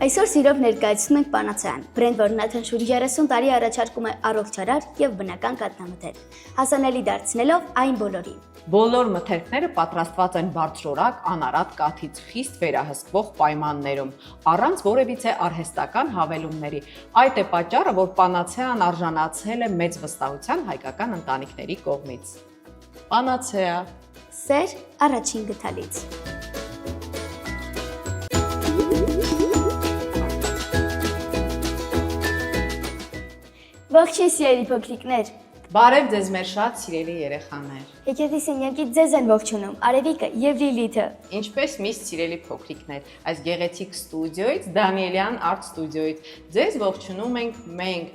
Այսօր սիրով ներկայացնում ենք Պանացեան, բրենդ, որն յաթնշուր 30 տարի առաջարկում է առողջարար և բնական կաթնամթերք, հասանելի դարձնելով այն բոլորին։ Բոլոր մթերքները պատրաստված են բարձրորակ անարատ կաթից խիստ վերահսկվող պայմաններում, առանց որևիցե արհեստական հավելումների։ Այդ է պատճառը, որ Պանացեան արժանացել է մեծ վստահության հայկական ընտանիքների կողմից։ Պանացեա։ Սեր առաջին գթալից։ Ողջույն սիրելի փոքրիկներ։ Բարև ձեզ մեր շատ սիրելի երեխաներ։ Եկեք սենյակից ձեզ են ողջունում Արևիկը և Լիլիթը։ Ինչպես միշտ սիրելի փոքրիկներ, այս գեղեցիկ ստուդիոից, Դանիելյան Արտ ստուդիոից ձեզ ողջունում ենք մենք։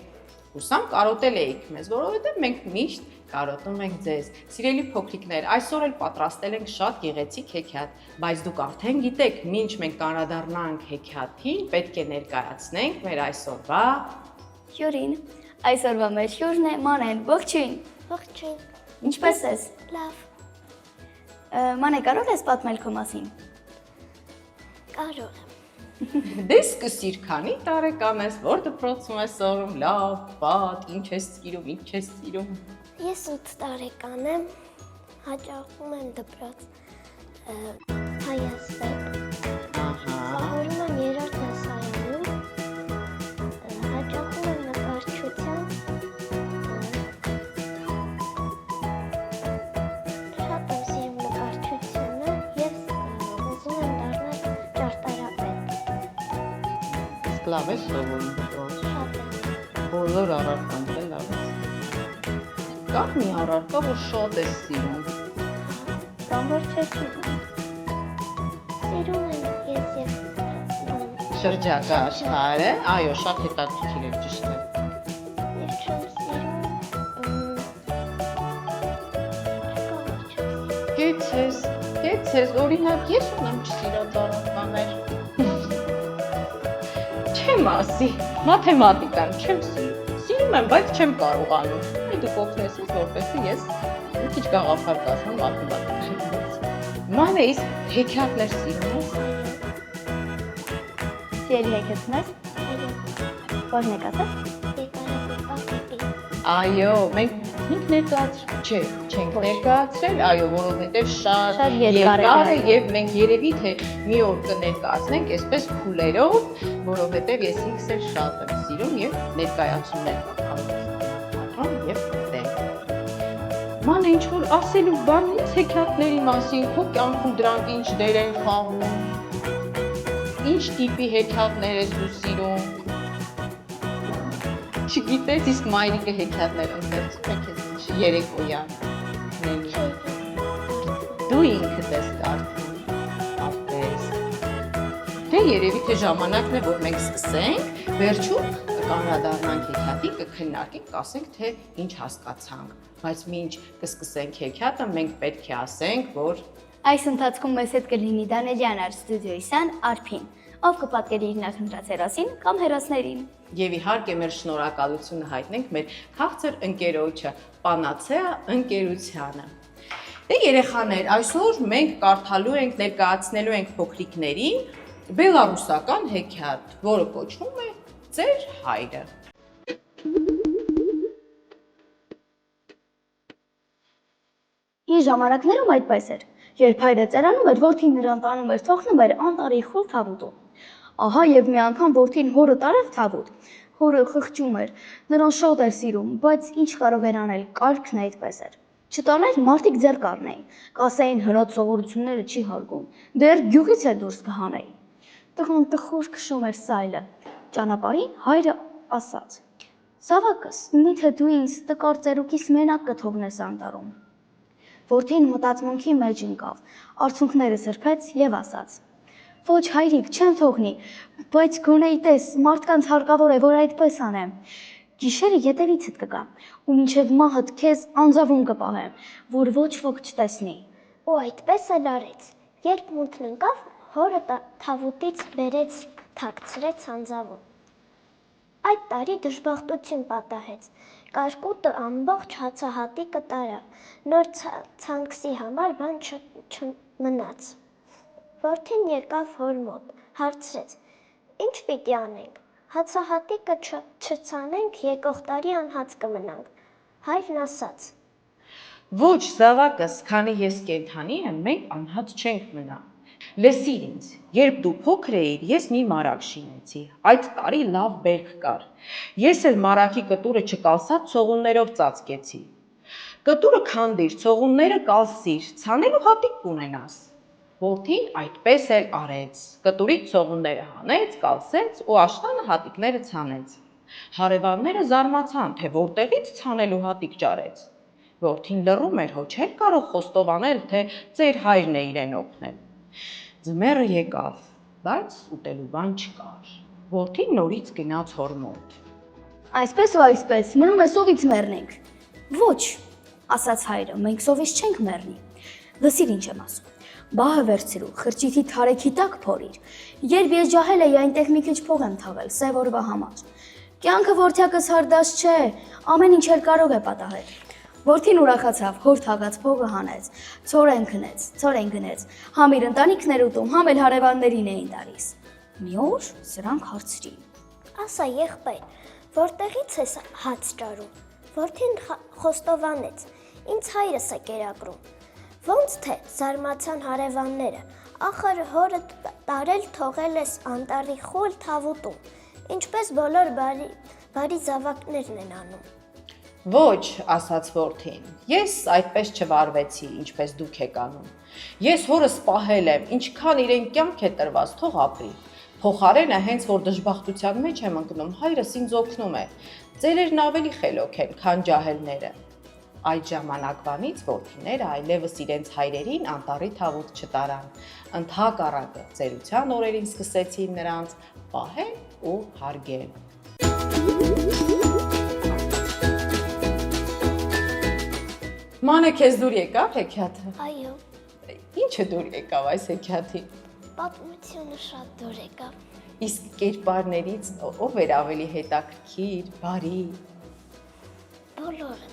Հուսամ կարոտել էիք մեզ, որովհետև մենք միշտ կարոտում ենք ձեզ։ Սիրելի փոքրիկներ, այսօր էլ պատրաստել ենք շատ գեղեցիկ հեքիաթ, բայց դուք արդեն գիտեք, մինչ մենք կանդրադառնանք հեքիաթին, պետք է ներկայացնենք մեր այսօրվա հյուրին։ Այսօրվա մեր հյուրն է Մանեն, ողջույն։ Ողջույն։ Ինչպե՞ս ես։ Լավ, Մանե, կարող ես պատմել քո մասին։ կարող եմ։ Դե սկսիր, քանի տարեկան ես, որ դպրոցում ես սովորում, լավ, վատ, ինչ ես սիրում, ինչ ես սիրում։ Ես 8 տարեկան եմ, հաճախում եմ դպրոց Հայաստան։ Սովորում եմ 3-րդ դասարանում, հաճախում եմ նկարչության։ Շատ եմ սիրում նկարչությունը և ուզում եմ դառնալ ճարտարապետ։ Իսկ լավ ես սովորում դպրոց։ Շատ եմ։ Բոլոր առարկաները լավ ես։ Կա մի առարկա, որ շատ ես սիրում։ Կամ որ չես սիրում։ Սիրում եմ ես և Շրջակա աշխարհը, այո, շատ հետաքրքիր է, ճիշտ է։ Ես չեմ սիրում, Կեցես, օրինակ ես ունեմ չսիրած առարկաներ։ Չեմ ասի, մաթեմատիկան չեմ սիրում։ Սիրում եմ, բայց չեմ կարողանում։ Դուք օգնես ինձ, որպեսզի ես մի քիչ գաղափար կազմեմ մաթեմատիկայից։ Մանե, իսկ հեքիաթներ սիրում ես։ Սիրելի հեքիաթներ, որ նկատես։ Այո, մենք չենք ներկայացրել, այո, որովհետև շատ երկար է եւ մենք երևի թե մի օր կներկայացնենք այսպես փուլերով, որովհետև ես ինքս էլ շատ եմ սիրում եւ ներկայացումներ կան եւ դեմ։ Ման ինչ որ ասելու բան ունես հեքիաթների մասին, քո կյանքում դրանք ինչ դեր են խաղում։ Ինչ տիպի հեքիաթներ ես դու սիրում։ Չգիտես, իսկ մայրիկը հեքիաթներ ընթերցում է քեզ երեկոյան։ Դու ինքդ ես կարդում, ապրես։ Դե երևի թե ժամանակն է, որ մենք սկսենք, վերջում կանդրադառնանք հեքիաթին, կքննարկենք, կասենք, թե ինչ հասկացանք։ Բայց մինչ կսկսենք հեքիաթը, մենք պետք է ասենք, որ Այս ընթացքում մեզ հետ կլինի Դանիելյան Արտ ստուդիոյի սան Արփին, ով կպատկերի իր նախընտրած հերոսին կամ հերոսներին։ Եվ իհարկե մեր շնորհակալությունը հայտնենք մեր քաղցր ընկերոջը Պանացեա ընկերությանը։ Դե երեխաներ, այսօր մենք կարդալու ենք, ներկայացնելու ենք փոքրիկներին բելարուսական հեքիաթ, որը կոչվում է Ձեր հայրը։ Իր ժամանակներում այդպես էր, երբ հայրը ծերանում էր, որդին նրան տանում էր, թողնում էր անտարի խուլ թավուտում։ Ահա եւ մի անգամ որդին հորը տարավ թավուտ, հորը խղճում էր, նրան շատ էր սիրում, բայց ինչ կարող էր անել, կարգն այդպես էր։ Չտալեր մարդիկ ձեռ կառնեին, կասեին հնոց սովորությունները չի հարգում, դեռ գյուղից է դուրս կհանեին։ Տղան տխուր քշում էր սայլը, ճանապարհին հայրը ասաց. «Զավակս, միթե դու ինձ տկար ծերուկիս մենակ կթողնես անտառում»։ Որդին մտածմունքի մեջ ընկավ, արցունքները սրբեց եւ ասաց. «Ոչ հայրիկ, չեմ թողնի, բայց գոնե տես, մարդկանց հարկավոր է, որ այդպես անեմ։ Գիշերը ետևիցդ կգամ, ու մինչև մահդ քեզ անձավում կպահեմ, որ ոչ ոք չտեսնի»։ ու այդպես էլ արեց։ Երբ մութն ընկավ, հորը թավուտից բերեց, թաքցրեց անձավում։ Այդ տարի դժբախտություն պատահեց։ Կարկուտը ամբողջ հացահատիկը տարավ, նոր ցանքսի համար բան չմնաց։ Որդին եկավ հոր մոտ, հարցրեց. Ինչ պիտի անենք։ Հացահատիկը չցանենք, եկող տարի անհաց կմնանք։ Հայրն ասաց. Ոչ, զավակս, քանի ես կենդանի եմ, մենք անհաց չենք մնա։ Լսիր ինձ, երբ դու փոքր էիր, ես մի մարակ շինեցի։ Այդ տարի լավ բերք կար։ Ես էլ մարակի կտուրը չկալսած ցողուններով ծածկեցի։ Կտուրը քանդիր, ցողունները կալսիր, ցանելու հատիկ կունենաս։ Որդին այդպես էլ արեց։ Կտուրից ցողունները հանեց, կալսեց ու աշտանը հատիկները ցանեց։ Հարևանները զարմացան, թե որտեղից ցանելու հատիկ ճարեց։ Որդին լռում էր, հո չէր կարող խոստովանել, թե ծեր հայրն է իրեն օգնել։ Ձմեռը եկավ, բայց ուտելու բան չկար։ Որդին նորից գնաց հոր մոտ։ Այսպես ու այսպես, մնում է սովից մեռնենք։ Ոչ, ասաց հայրը, մենք սովից չենք մեռնի։ Լսիր ինչ եմ ասում։ Բահը վերցրու, խրճիթի թարեքի տակ փորիր։ Երբ ես ջահել էի, այնտեղ մի քիչ փող եմ թաղել, սև օրվա համար։ Կյանքը որդյակս հարդաշ չէ, ամեն ինչ էլ կարող է պատահել։ Որդին ուրախացավ, հոր թաղած փողը հանեց, ցորեն գնեց, համ իր ընտանիքներ ուտում, համ էլ հարևաններին էին տալիս։ Մի օր սրանք հարցրին. Ասա եղբայր, որտեղից ես հաց ճարում։ Որդին խոստովանեց. Ինձ հայրս է կերակրում։ Ոնց թե զարմացան հարևանները, ախր հորը տարել թողել ես անտառի խուլ թավուտում, ինչպես բոլոր բարի զավակներն են անում։ Ոչ, ասաց որդին, ես այդպես չվարվեցի, ինչպես դուք եք անում։ Ես հորս պահել եմ, ինչքան իրեն կյանք է տրված, թող ապրի։ Փոխարենը հենց որ դժբախտության մեջ եմ ընկնում, հայրս ինձ օգնում է։ Ծերերն ավելի խելոք են, քան ջահելները։ Այդ ժամանակվանից որդիները այլևս իրենց հայրերին անտառի թավուտ չտարան։ Ընդհակառակը ծերության օրերին սկսեցին նրանց պահել ու հարգել։ Մանե քեզ դուր եկավ հեքիաթը։ Այո, Ինչը դուր եկավ այս հեքիաթի։ պատմությունը շատ դուր եկավ։ Իսկ կերպարներից ով էր ավելի հետաքրքիր, բարի։ Բոլորը։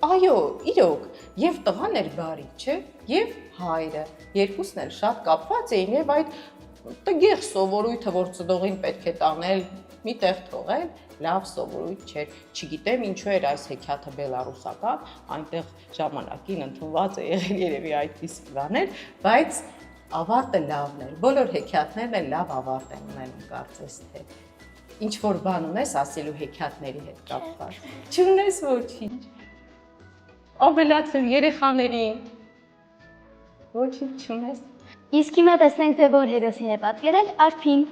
Այո, իրոք, եւ տղան էր բարի, չէ՞, եւ հայրը։ Երկուսն էլ շատ կապված էին եւ այդ տգեղ սովորույթը, որ ծնողին պետք է տանել, մի տեղ թողել, լավ սովորույթ չէր։ Չգիտեմ ինչու էր այս հեքիաթը բելարուսական, այնտեղ ժամանակին ընդունված է եղել երևի այդպիսի բաներ, բայց ավարտը լավն էր։ Բոլոր հեքիաթներն էլ լավ ավարտ են ունենում, կարծես թե։ Ինչ որ բան ունես ասելու հեքիաթների հետ կապված։ Չունես ոչինչ։ Ավելացրու երեխաներին։ Ոչինչ չունես։ Իսկ հիմա տեսնենք, թե որ հերոսին է պատկերել Արփին։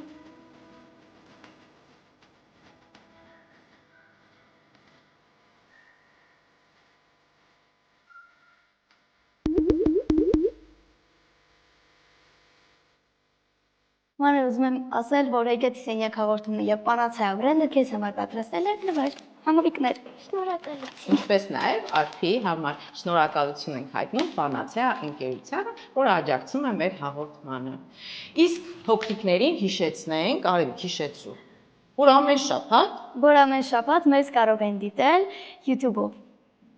Մանե ուզում եմ ասել, որ եկեցի սենյակ հաղորդումն եւ պանացայ ավրելը քեզ համար պատրաստել էր նվեր, համովիկներ։ Շնորհակալություն։ Ինչպես նաև Արփի համար շնորհակալություն ենք հայտնում Պանացեա ընկերությանը, որ աջակցում է մեր հաղորդմանը։ Իսկ փոքրիկներին հիշեցնենք, Արևիկ հիշեցրու, որ ամեն շաբաթ մեզ կարող են դիտել YouTube-ով։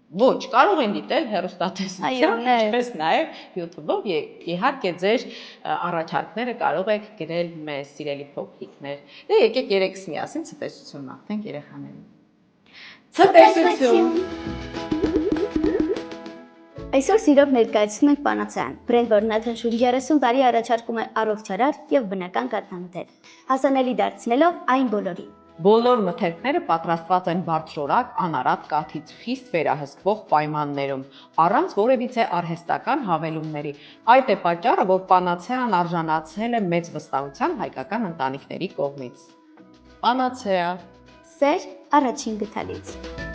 Ոչ, կարող են դիտել հեռուստատեսությամբ, Այո, ինչպես նաև YouTube-ով եւ իհարկե ձեր առաջարկները կարող եք գրել մեզ, սիրելի փոքրիկներ։ Դե եկեք երեքս միասին ցտեսություն մաղթենք երեխաներին։ Ցտեսություն։ Այսօր սիրով ներկայացնում ենք Պանացեան, բրենդ, որն շուրջ 30 տարի առաջարկում է առողջարար եւ բնական կաթնամթեր, հասանելի դարձնելով այն բոլորին։ Բոլոր մթերքները պատրաստված են բարձրորակ անարատ կաթից խիստ վերահսկվող պայմաններում, առանց որևիցե արհեստական հավելումների։ Այդ է պատճառը, որ Պանացեան արժանացել է մեծ վստահության հայկական ընտանիքների կողմից։ Պանացեա։ Սեր առաջին գթալից։